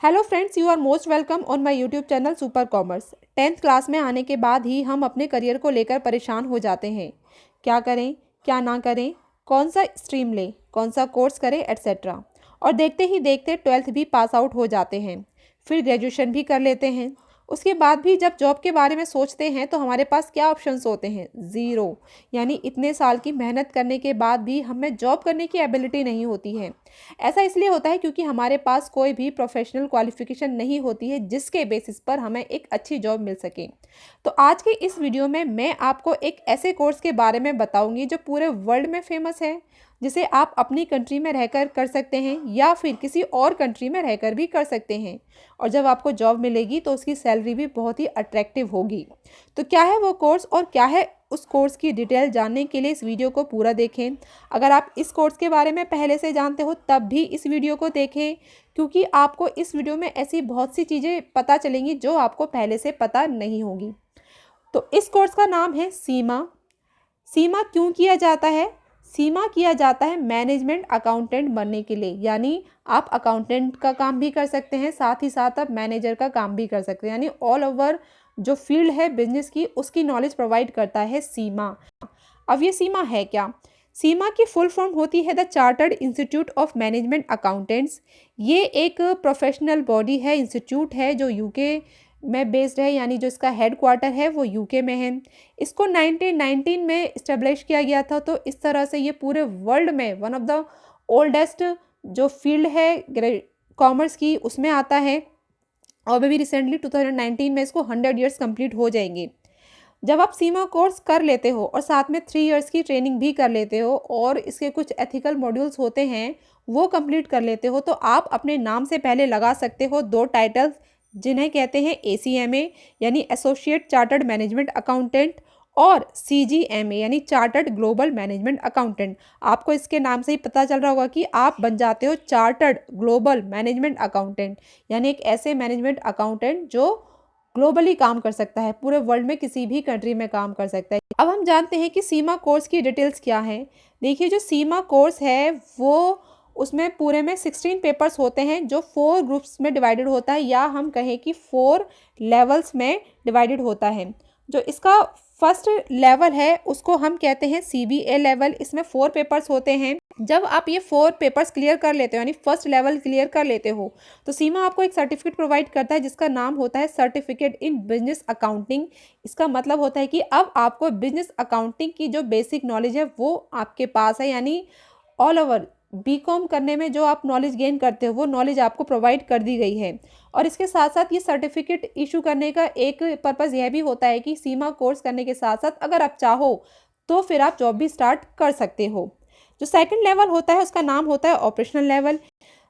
Hello friends, you are most welcome on my YouTube channel super commerce. 10th class में आने के बाद ही हम अपने करियर को लेकर परेशान हो जाते हैं। क्या करें, क्या ना करें, कौन सा स्ट्रीम लें, कौन सा कोर्स करें, एट्सेट्रा। और देखते ही देखते 12th भी पास आउट हो जाते हैं, फिर ग्रेजुएशन भी कर लेते हैं। उसके बाद भी जब जॉब के बारे में सोचते हैं तो हमारे पास क्या ऑप्शंस होते हैं? ज़ीरो। यानी इतने साल की मेहनत करने के बाद भी हमें जॉब करने की एबिलिटी नहीं होती है। ऐसा इसलिए होता है क्योंकि हमारे पास कोई भी प्रोफेशनल क्वालिफिकेशन नहीं होती है जिसके बेसिस पर हमें एक अच्छी जॉब मिल सके। तो आज के इस वीडियो में मैं आपको एक ऐसे कोर्स के बारे में बताऊंगी जो पूरे वर्ल्ड में फेमस है, जिसे आप अपनी कंट्री में रहकर कर सकते हैं या फिर किसी और कंट्री में रहकर भी कर सकते हैं। और जब आपको जॉब मिलेगी तो उसकी सैलरी भी बहुत ही अट्रैक्टिव होगी। तो क्या है वो कोर्स और क्या है उस कोर्स की डिटेल जानने के लिए इस वीडियो को पूरा देखें। अगर आप इस कोर्स के बारे में पहले से जानते हो तब भी इस वीडियो को देखें, क्योंकि आपको इस वीडियो में ऐसी बहुत सी चीज़ें पता चलेंगी जो आपको पहले से पता नहीं होंगी। तो इस कोर्स का नाम है सीमा। सीमा क्यों किया जाता है? सीमा किया जाता है मैनेजमेंट अकाउंटेंट बनने के लिए। यानी आप अकाउंटेंट का काम भी कर सकते हैं, साथ ही साथ आप मैनेजर का काम भी कर सकते हैं। यानी ऑल ओवर जो फील्ड है बिजनेस की, उसकी नॉलेज प्रोवाइड करता है सीमा। अब ये सीमा है क्या? सीमा की फुल फॉर्म होती है the chartered institute of management accountants. ये एक प्रोफेशनल बॉडी है, इंस्टीट्यूट है जो यूके में बेस्ड है, यानी जो इसका हेड क्वार्टर है वो यूके में है। इसको 1919 में इस्टेब्लिश किया गया था। तो इस तरह से ये पूरे वर्ल्ड में वन ऑफ द ओल्डेस्ट जो फील्ड है कॉमर्स की उसमें आता है। और अभी रिसेंटली 2019 में इसको 100 ईयर्स कंप्लीट हो जाएंगे। जब आप सीमा कोर्स कर लेते हो और साथ में 3 इयर्स की ट्रेनिंग भी कर लेते हो और इसके कुछ एथिकल मॉड्यूल्स होते हैं वो कंप्लीट कर लेते हो, तो आप अपने नाम से पहले लगा सकते हो 2 टाइटल्स, जिन्हें कहते हैं ACMA यानी एसोसिएट चार्टर्ड मैनेजमेंट अकाउंटेंट और CGMA यानी चार्टर्ड ग्लोबल मैनेजमेंट अकाउंटेंट। आपको इसके नाम से ही पता चल रहा होगा कि आप बन जाते हो चार्टर्ड ग्लोबल मैनेजमेंट अकाउंटेंट, यानी एक ऐसे मैनेजमेंट अकाउंटेंट जो ग्लोबली काम कर सकता है, पूरे वर्ल्ड में किसी भी कंट्री में काम कर सकता है। अब हम जानते हैं कि सीमा कोर्स की डिटेल्स क्या हैं। देखिए, जो सीमा कोर्स है वो उसमें पूरे में 16 पेपर्स होते हैं जो 4 ग्रुप्स में डिवाइडेड होता है, या हम कहें कि 4 लेवल्स में डिवाइडेड होता है। जो इसका फर्स्ट लेवल है उसको हम कहते हैं CBA लेवल। इसमें 4 पेपर्स होते हैं। जब आप ये 4 पेपर्स क्लियर कर लेते हो, यानी फर्स्ट लेवल क्लियर कर लेते हो, तो सीमा आपको एक सर्टिफिकेट प्रोवाइड करता है जिसका नाम होता है सर्टिफिकेट इन बिजनेस अकाउंटिंग। इसका मतलब होता है कि अब आपको बिजनेस अकाउंटिंग की जो बेसिक नॉलेज है वो आपके पास है। यानी ऑल ओवर BCom करने में जो आप नॉलेज गेन करते हो वो नॉलेज आपको प्रोवाइड कर दी गई है। और इसके साथ साथ ये सर्टिफिकेट इशू करने का एक पर्पज़ यह भी होता है कि सीमा कोर्स करने के साथ साथ अगर आप चाहो तो फिर आप जॉब भी स्टार्ट कर सकते हो। जो सेकंड लेवल होता है उसका नाम होता है ऑपरेशनल लेवल।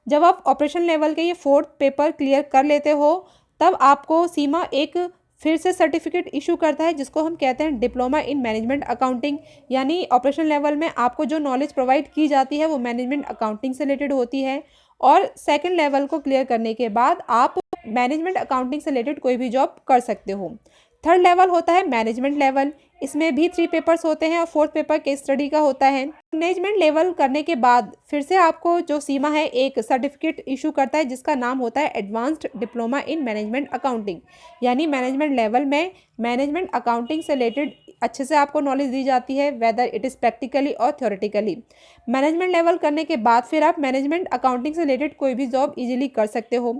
जब आप ऑपरेशन लेवल के ये 4th पेपर क्लियर कर लेते हो तब आपको सीमा एक फिर से सर्टिफिकेट इशू करता है जिसको हम कहते हैं डिप्लोमा इन मैनेजमेंट अकाउंटिंग। यानी ऑपरेशन लेवल में आपको जो नॉलेज प्रोवाइड की जाती है वो मैनेजमेंट अकाउंटिंग से रिलेटेड होती है। और सेकंड लेवल को क्लियर करने के बाद आप मैनेजमेंट अकाउंटिंग से रिलेटेड कोई भी जॉब कर सकते हो। थर्ड लेवल होता है मैनेजमेंट लेवल। इसमें भी 3 पेपर्स होते हैं और 4th पेपर केस स्टडी का होता है। मैनेजमेंट लेवल करने के बाद फिर से आपको जो सीमा है एक सर्टिफिकेट इशू करता है जिसका नाम होता है advanced diploma in management accounting. यानी मैनेजमेंट लेवल में मैनेजमेंट अकाउंटिंग से रिलेटेड अच्छे से आपको नॉलेज दी जाती है, वेदर इट इज़ प्रैक्टिकली और थ्योरेटिकली। मैनेजमेंट लेवल करने के बाद फिर आप मैनेजमेंट अकाउंटिंग से रिलेटेड कोई भी जॉब इजीली कर सकते हो।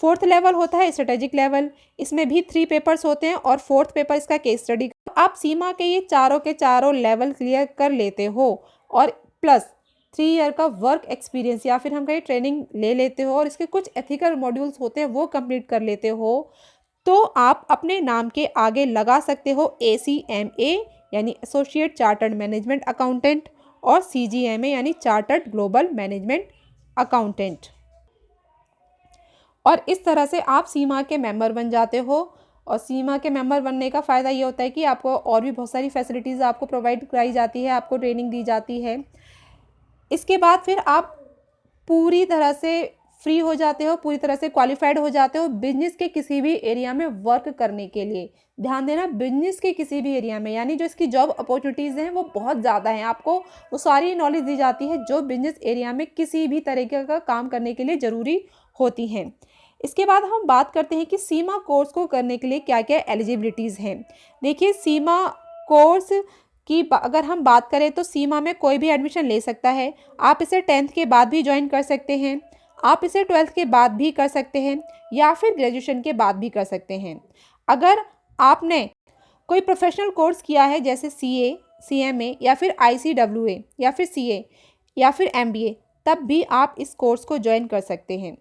4th लेवल होता है स्ट्रेटेजिक लेवल। इसमें भी 3 पेपर्स होते हैं और 4th पेपर इसका केस स्टडी। आप सीमा के ये चारों के चारों लेवल क्लियर कर लेते हो और प्लस 3 ईयर का वर्क एक्सपीरियंस या फिर हम कहीं ट्रेनिंग ले लेते हो और इसके कुछ एथिकल मॉड्यूल्स होते हैं वो कंप्लीट कर लेते हो, तो आप अपने नाम के आगे लगा सकते हो ACMA यानी एसोसिएट चार्टर्ड मैनेजमेंट अकाउंटेंट और CGMA यानी चार्टर्ड ग्लोबल मैनेजमेंट अकाउंटेंट। और इस तरह से आप सीमा के मेंबर बन जाते हो। और सीमा के मेंबर बनने का फ़ायदा ये होता है कि आपको और भी बहुत सारी फैसिलिटीज़ आपको प्रोवाइड कराई जाती है, आपको ट्रेनिंग दी जाती है। इसके बाद फिर आप पूरी तरह से फ्री हो जाते हो, पूरी तरह से क्वालिफाइड हो जाते हो बिजनेस के किसी भी एरिया में वर्क करने के लिए। ध्यान देना, बिजनेस के किसी भी एरिया में, यानी जो इसकी जॉब अपॉर्चुनिटीज़ हैं वो बहुत ज़्यादा हैं। आपको वो सारी नॉलेज दी जाती है जो बिजनेस एरिया में किसी भी तरीके का काम करने के लिए ज़रूरी होती हैं। इसके बाद हम बात करते हैं कि सीमा कोर्स को करने के लिए क्या क्या एलिजिबिलिटीज़ हैं। देखिए, सीमा कोर्स की अगर हम बात करें तो सीमा में कोई भी एडमिशन ले सकता है। आप इसे 10th के बाद भी ज्वाइन कर सकते हैं, आप इसे 12th के बाद भी कर सकते हैं, या फिर ग्रेजुएशन के बाद भी कर सकते हैं। अगर आपने कोई प्रोफेशनल कोर्स किया है जैसे सीए, सीएमए या फिर आईसीडब्ल्यूए या फिर सीए या फिर एमबीए, तब भी आप इस कोर्स को ज्वाइन कर सकते हैं।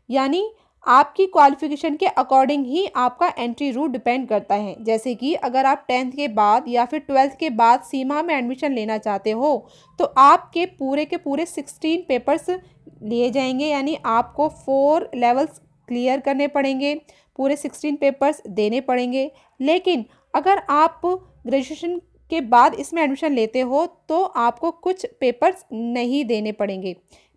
यानी आपकी क्वालिफिकेशन के अकॉर्डिंग ही आपका एंट्री रूट डिपेंड करता है। जैसे कि अगर आप 10th के बाद या फिर 12th के बाद सीमा में एडमिशन लेना चाहते हो तो आपके पूरे के पूरे 16 पेपर्स लिए जाएंगे, यानी आपको 4 लेवल्स क्लियर करने पड़ेंगे, पूरे 16 पेपर्स देने पड़ेंगे। लेकिन अगर आप ग्रेजुएशन के बाद इसमें एडमिशन लेते हो तो आपको कुछ पेपर्स नहीं देने पड़ेंगे।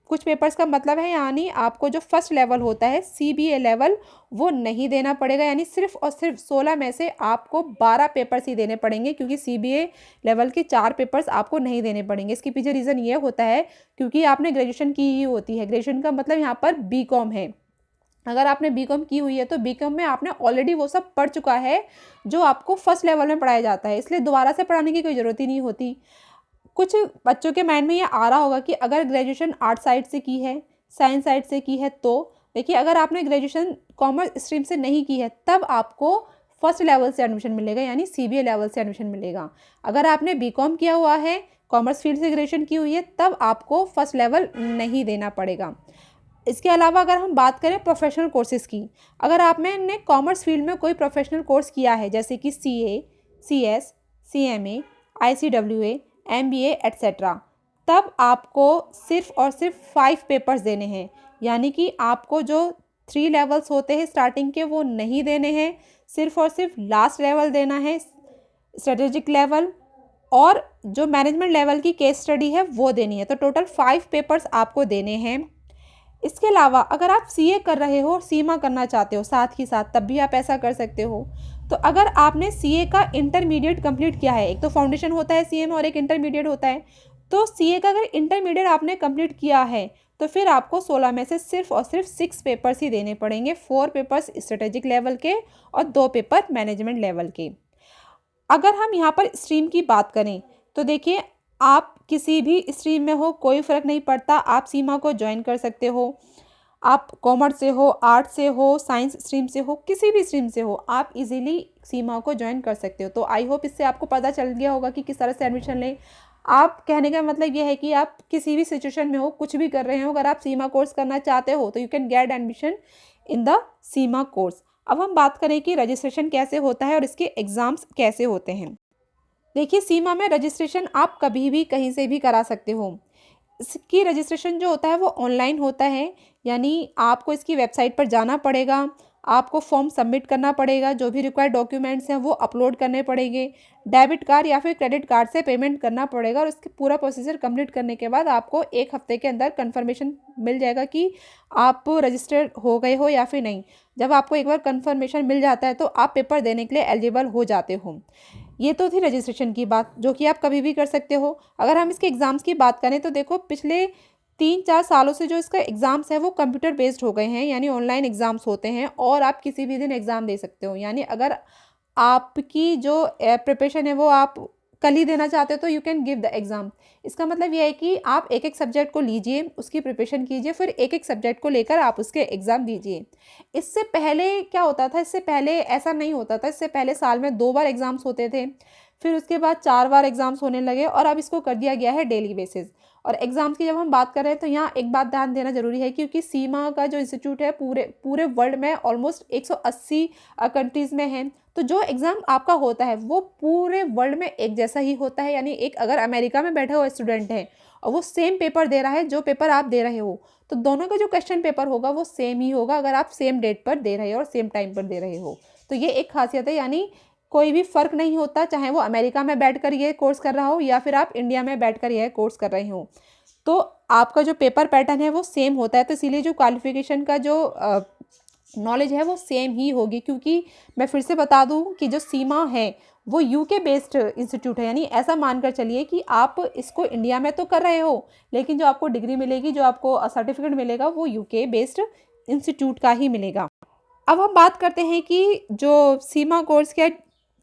कुछ पेपर्स का मतलब है यानी आपको जो फर्स्ट लेवल होता है सीबीए लेवल, वो नहीं देना पड़ेगा। यानी सिर्फ और सिर्फ 16 में से आपको 12 पेपर्स ही देने पड़ेंगे, क्योंकि सीबीए लेवल के 4 पेपर्स आपको नहीं देने पड़ेंगे। इसके पीछे रीज़न ये होता है क्योंकि आपने ग्रेजुएशन की ही होती है। ग्रेजुएशन का मतलब यहाँ पर बीकॉम है। अगर आपने बीकॉम की हुई है तो बीकॉम में आपने ऑलरेडी वो सब पढ़ चुका है जो आपको फर्स्ट लेवल में पढ़ाया जाता है, इसलिए दोबारा से पढ़ाने की कोई ज़रूरत ही नहीं होती। कुछ बच्चों के माइंड में ये आ रहा होगा कि अगर ग्रेजुएशन आर्ट साइड से की है, साइंस साइड से की है, तो देखिए, अगर आपने ग्रेजुएशन कॉमर्स स्ट्रीम से नहीं की है तब आपको फर्स्ट लेवल से एडमिशन मिलेगा, यानी सीबीए लेवल से एडमिशन मिलेगा। अगर आपने बीकॉम किया हुआ है, कॉमर्स फील्ड से ग्रेजुएशन की हुई है, तब आपको फर्स्ट लेवल नहीं देना पड़ेगा। इसके अलावा अगर हम बात करें प्रोफेशनल कोर्सेज़ की, अगर आपने कॉमर्स फील्ड में कोई प्रोफेशनल कोर्स किया है जैसे कि CA, CS, CMA, ICWA, MBA etcetera, तब आपको सिर्फ और सिर्फ 5 पेपर्स देने हैं। यानी कि आपको जो 3 लेवल्स होते हैं स्टार्टिंग के वो नहीं देने हैं, सिर्फ और सिर्फ लास्ट लेवल देना है, स्ट्रेटेजिक लेवल, और जो मैनेजमेंट लेवल की केस स्टडी है वो देनी है। तो टोटल 5 पेपर्स आपको देने हैं। इसके अलावा अगर आप सीए कर रहे हो और सीमा करना चाहते हो साथ ही साथ, तब भी आप ऐसा कर सकते हो। तो अगर आपने सीए का इंटरमीडिएट कंप्लीट किया है, एक तो फाउंडेशन होता है सीए में और एक इंटरमीडिएट होता है, तो सीए का अगर इंटरमीडिएट आपने कंप्लीट किया है तो फिर आपको 16 में से सिर्फ और सिर्फ 6 पेपर्स ही देने पड़ेंगे, 4 पेपर्स स्ट्रेटेजिक लेवल के और 2 पेपर मैनेजमेंट लेवल के। अगर हम यहाँ पर स्ट्रीम की बात करें तो देखिए, आप किसी भी स्ट्रीम में हो कोई फ़र्क नहीं पड़ता, आप सीमा को ज्वाइन कर सकते हो। आप कॉमर्स से हो, आर्ट्स से हो, साइंस स्ट्रीम से हो, किसी भी स्ट्रीम से हो, आप इजीली सीमा को ज्वाइन कर सकते हो। तो आई होप इससे आपको पता चल गया होगा कि किस तरह से एडमिशन लें। आप कहने का मतलब ये है कि आप किसी भी सिचुएशन में हो, कुछ भी कर रहे हो, अगर आप सीमा कोर्स करना चाहते हो तो you can get admission in the Seema course. अब हम बात करें कि रजिस्ट्रेशन कैसे होता है और इसके एग्ज़ाम्स कैसे होते हैं। देखिए, सीमा में रजिस्ट्रेशन आप कभी भी कहीं से भी करा सकते हो। इसकी रजिस्ट्रेशन जो होता है वो ऑनलाइन होता है, यानी आपको इसकी वेबसाइट पर जाना पड़ेगा, आपको फॉर्म सबमिट करना पड़ेगा, जो भी रिक्वायर्ड डॉक्यूमेंट्स हैं वो अपलोड करने पड़ेंगे, डेबिट कार्ड या फिर क्रेडिट कार्ड से पेमेंट करना पड़ेगा, और इसके पूरा प्रोसीजर कंप्लीट करने के बाद आपको 1 हफ्ते के अंदर कंफर्मेशन मिल जाएगा कि आप रजिस्टर्ड हो गए हो या फिर नहीं। जब आपको एक बार कंफर्मेशन मिल जाता है तो आप पेपर देने के लिए एलिजिबल हो जाते हो। ये तो थी रजिस्ट्रेशन की बात, जो कि आप कभी भी कर सकते हो। अगर हम इसके एग्ज़ाम्स की बात करें तो देखो, पिछले 3-4 सालों से जो इसका एग्ज़ाम्स है वो कंप्यूटर बेस्ड हो गए हैं, यानी ऑनलाइन एग्ज़ाम्स होते हैं और आप किसी भी दिन एग्ज़ाम दे सकते हो। यानी अगर आपकी जो प्रिपरेशन है वो आप कल ही देना चाहते हो तो you can give the exam. इसका मतलब ये है कि आप एक एक सब्जेक्ट को लीजिए, उसकी प्रिपरेशन कीजिए, फिर एक एक सब्जेक्ट को लेकर आप उसके एग्ज़ाम दीजिए। इससे पहले क्या होता था, इससे पहले ऐसा नहीं होता था। इससे पहले साल में 2 बार एग्ज़ाम्स होते थे, फिर उसके बाद 4 बार एग्ज़ाम्स होने लगे, और अब इसको कर दिया गया है डेली बेसिस। और एग्ज़ाम्स की जब हम बात कर रहे हैं तो यहाँ एक बात ध्यान देना ज़रूरी है, क्योंकि सीमा का जो इंस्टीट्यूट है पूरे वर्ल्ड में ऑलमोस्ट 180 कंट्रीज़ में है। तो जो एग्ज़ाम आपका होता है वो पूरे वर्ल्ड में एक जैसा ही होता है। यानी एक अगर अमेरिका में बैठा हुआ स्टूडेंट है और वो सेम पेपर दे रहा है जो पेपर आप दे रहे हो, तो दोनों का जो क्वेश्चन पेपर होगा वो सेम ही होगा, अगर आप सेम डेट पर दे रहे हो और सेम टाइम पर दे रहे हो। तो ये एक खासियत है, यानी कोई भी फ़र्क नहीं होता, चाहे वो अमेरिका में बैठकर ये कोर्स कर रहा हो या फिर आप इंडिया में बैठकर यह कोर्स कर रहे हो, तो आपका जो पेपर पैटर्न है वो सेम होता है। तो इसीलिए जो क्वालिफिकेशन का जो नॉलेज है वो सेम ही होगी। क्योंकि मैं फिर से बता दूं कि जो सीमा है वो यूके बेस्ड इंस्टीट्यूट है, यानी ऐसा मानकर चलिए कि आप इसको इंडिया में तो कर रहे हो, लेकिन जो आपको डिग्री मिलेगी, जो आपको सर्टिफिकेट मिलेगा, वो यूके बेस्ड इंस्टीट्यूट का ही मिलेगा। अब हम बात करते हैं कि जो सीमा कोर्स के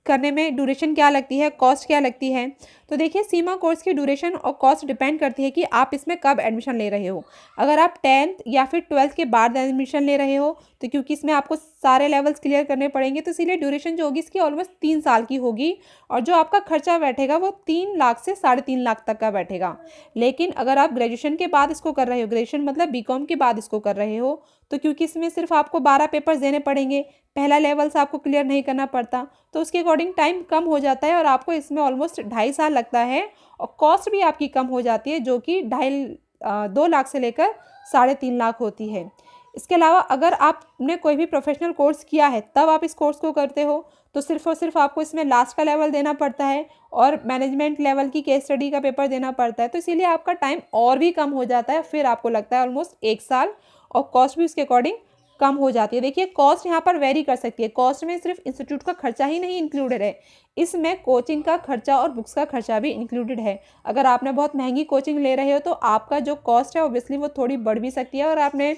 करने में ड्यूरेशन क्या लगती है, कॉस्ट क्या लगती है। तो देखिए, सीमा कोर्स की ड्यूरेशन और कॉस्ट डिपेंड करती है कि आप इसमें कब एडमिशन ले रहे हो। अगर आप 10th या फिर 12th के बाद एडमिशन ले रहे हो, तो क्योंकि इसमें आपको सारे लेवल्स क्लियर करने पड़ेंगे, तो इसीलिए ड्यूरेशन जो होगी इसकी ऑलमोस्ट 3 साल की होगी। और जो आपका खर्चा बैठेगा वो 3 लाख से 3.5 लाख तक का बैठेगा। लेकिन अगर आप ग्रेजुएशन के बाद इसको कर रहे हो, ग्रेजुएशन मतलब बीकॉम के बाद इसको कर रहे हो, तो क्योंकि इसमें सिर्फ आपको 12 पेपर्स देने पड़ेंगे, पहला लेवल से आपको क्लियर नहीं करना पड़ता, तो उसके अकॉर्डिंग टाइम कम हो जाता है और आपको इसमें ऑलमोस्ट 2.5 साल लगता है। और कॉस्ट भी आपकी कम हो जाती है, जो कि 2 लाख से लेकर 3.5 लाख होती है। इसके अलावा अगर आपने कोई भी प्रोफेशनल कोर्स किया है तब आप इस कोर्स को करते हो, तो सिर्फ और सिर्फ आपको इसमें लास्ट का लेवल देना पड़ता है और मैनेजमेंट लेवल की केस स्टडी का पेपर देना पड़ता है, तो इसीलिए आपका टाइम और भी कम हो जाता है। फिर आपको लगता है ऑलमोस्ट 1 साल, और कॉस्ट भी उसके अकॉर्डिंग कम हो जाती है। देखिए, कॉस्ट यहाँ पर वेरी कर सकती है। कॉस्ट में सिर्फ इंस्टीट्यूट का खर्चा ही नहीं इंक्लूडेड है, इसमें कोचिंग का खर्चा और बुक्स का खर्चा भी इंक्लूडेड है। अगर आपने बहुत महंगी कोचिंग ले रहे हो तो आपका जो कॉस्ट है ऑब्वियसली वो थोड़ी बढ़ भी सकती है, और आपने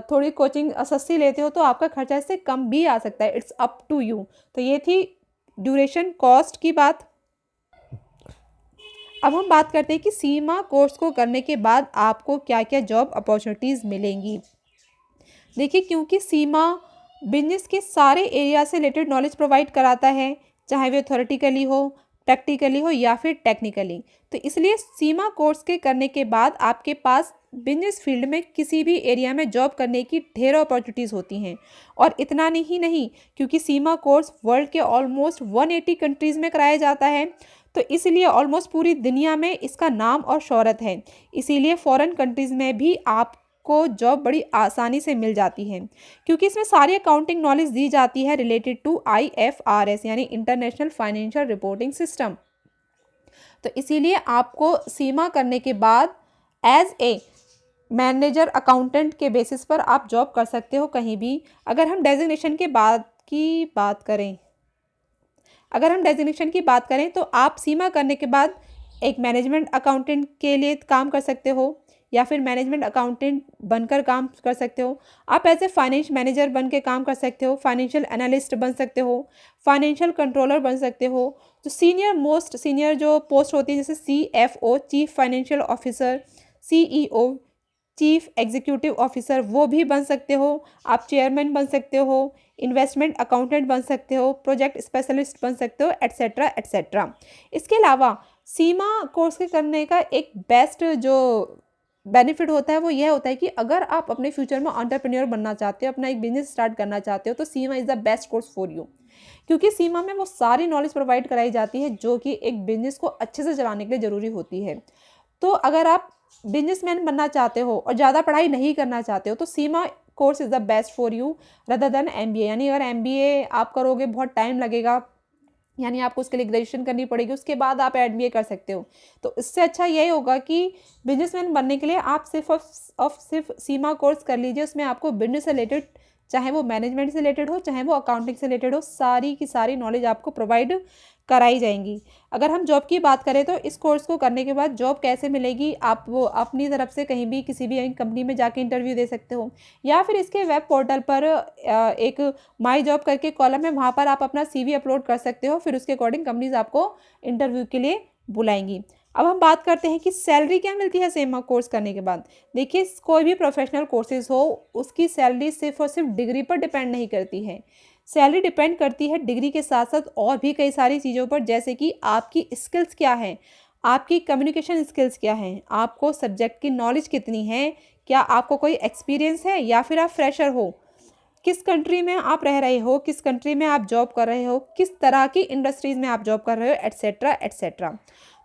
थोड़ी कोचिंग सस्ती लेते हो तो आपका खर्चा इससे कम भी आ सकता है। It's up to you. तो ये थी ड्यूरेशन, कॉस्ट की बात। अब हम बात करते हैं कि सीमा कोर्स को करने के बाद आपको क्या क्या जॉब अपॉर्चुनिटीज़ मिलेंगी। देखिए, क्योंकि सीमा बिजनेस के सारे एरिया से रिलेटेड नॉलेज प्रोवाइड कराता है, चाहे वो थ्योरेटिकली हो, प्रैक्टिकली हो या फिर टेक्निकली, तो इसलिए सीमा कोर्स के करने के बाद आपके पास बिजनेस फील्ड में किसी भी एरिया में जॉब करने की ढेरों अपॉर्चुनिटीज़ होती हैं। और इतना नहीं, क्योंकि सीमा कोर्स वर्ल्ड के ऑलमोस्ट 180 कंट्रीज़ में कराया जाता है, तो इसलिए ऑलमोस्ट पूरी दुनिया में इसका नाम और शोहरत है। इसीलिए फॉरेन कंट्रीज़ में भी आपको जॉब बड़ी आसानी से मिल जाती है, क्योंकि इसमें सारी अकाउंटिंग नॉलेज दी जाती है रिलेटेड टू IFRS यानी इंटरनेशनल फाइनेंशियल रिपोर्टिंग सिस्टम। तो इसीलिए आपको सीमा करने के बाद एज ए मैनेजर अकाउंटेंट के बेसिस पर आप जॉब कर सकते हो कहीं भी। अगर हम डेजिग्नेशन के बाद की बात करें अगर हम डेजिग्नेशन की बात करें तो आप सीमा करने के बाद एक मैनेजमेंट अकाउंटेंट के लिए काम कर सकते हो, या फिर मैनेजमेंट अकाउंटेंट बनकर काम कर सकते हो। आप एज ए फाइनेंस मैनेजर बन के काम कर सकते हो, फाइनेंशियल एनालिस्ट बन सकते हो, फाइनेंशियल कंट्रोलर बन सकते हो। तो सीनियर जो पोस्ट होती है, जैसे CFO, chief financial officer, CEO, chief executive officer, वो भी बन सकते हो। आप चेयरमैन बन सकते हो, इन्वेस्टमेंट अकाउंटेंट बन सकते हो, प्रोजेक्ट स्पेशलिस्ट बन सकते हो, एट्सेट्रा एट्सेट्रा। इसके अलावा सीमा कोर्स के करने का एक बेस्ट जो बेनिफिट होता है वो यह होता है कि अगर आप अपने फ्यूचर में एंटरप्रेन्योर बनना चाहते हो, अपना एक बिजनेस स्टार्ट करना चाहते हो, तो CMA is the best course for you. क्योंकि सीमा में वो सारी नॉलेज प्रोवाइड कराई जाती है जो कि एक बिजनेस को अच्छे से चलाने के लिए ज़रूरी होती है। तो अगर आप बिजनेसमैन बनना चाहते हो और ज़्यादा पढ़ाई नहीं करना चाहते हो, तो CMA course is the best for you rather than MBA। यानी अगर MBA आप करोगे बहुत टाइम लगेगा, यानी आपको उसके लिए ग्रेजुएशन करनी पड़ेगी, उसके बाद आप MBA कर सकते हो। तो इससे अच्छा यही होगा कि बिजनेसमैन बनने के लिए आप सिर्फ सीमा कोर्स कर लीजिए। उसमें आपको बिजनेस से रिलेटेड, चाहे वो मैनेजमेंट से रिलेटेड हो, चाहे वो अकाउंटिंग से रिलेटेड हो, सारी की सारी नॉलेज आपको प्रोवाइड कराई जाएंगी। अगर हम जॉब की बात करें तो इस कोर्स को करने के बाद जॉब कैसे मिलेगी, आप वो अपनी तरफ से कहीं भी किसी भी कंपनी में जाके इंटरव्यू दे सकते हो, या फिर इसके वेब पोर्टल पर एक माई जॉब करके कॉलम है, वहाँ पर आप अपना CV अपलोड कर सकते हो। फिर उसके अकॉर्डिंग कंपनीज आपको इंटरव्यू के लिए बुलाएंगी। अब हम बात करते हैं कि सैलरी क्या मिलती है सीमा कोर्स करने के बाद। देखिए, कोई भी प्रोफेशनल कोर्सेज हो, उसकी सैलरी सिर्फ और सिर्फ डिग्री पर डिपेंड नहीं करती है। सैलरी डिपेंड करती है डिग्री के साथ साथ और भी कई सारी चीज़ों पर, जैसे कि आपकी स्किल्स क्या हैं, आपकी कम्युनिकेशन स्किल्स क्या हैं, आपको सब्जेक्ट की नॉलेज कितनी है, क्या आपको कोई एक्सपीरियंस है या फिर आप फ्रेशर हो, किस कंट्री में आप रह रहे हो, किस कंट्री में आप जॉब कर रहे हो, किस तरह की इंडस्ट्रीज़ में आप जॉब कर रहे हो, एट्सेट्रा एट्सेट्रा।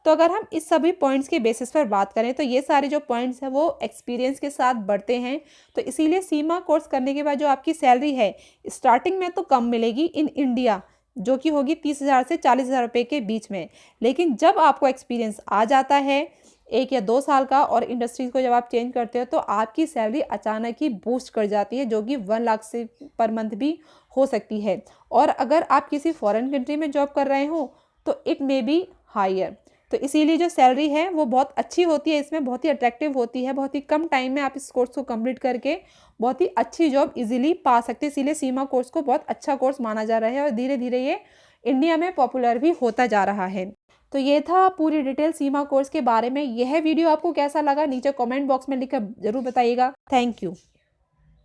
तो अगर हम इस सभी पॉइंट्स के बेसिस पर बात करें तो ये सारे जो पॉइंट्स हैं वो एक्सपीरियंस के साथ बढ़ते हैं। तो इसीलिए सीमा कोर्स करने के बाद जो आपकी सैलरी है स्टार्टिंग में तो कम मिलेगी इन इंडिया, जो कि होगी 30,000 से 40,000 रुपये के बीच में। लेकिन जब आपको एक्सपीरियंस आ जाता है 1 या 2 साल का, और इंडस्ट्रीज़ को जब आप चेंज करते हो, तो आपकी सैलरी अचानक ही बूस्ट कर जाती है, जो कि 1 लाख से पर मंथ भी हो सकती है। और अगर आप किसी फॉरेन कंट्री में जॉब कर रहे हो तो इट मे बी हायर। तो इसीलिए जो सैलरी है वो बहुत अच्छी होती है, इसमें बहुत ही अट्रैक्टिव होती है। बहुत ही कम टाइम में आप इस कोर्स को कंप्लीट करके बहुत ही अच्छी जॉब इजीली पा सकते हैं। इसीलिए सीमा कोर्स को बहुत अच्छा कोर्स माना जा रहा है और धीरे धीरे ये इंडिया में पॉपुलर भी होता जा रहा है। तो ये था पूरी डिटेल सीमा कोर्स के बारे में। यह वीडियो आपको कैसा लगा नीचे कमेंट बॉक्स में लिखकर जरूर बताइएगा। Thank you.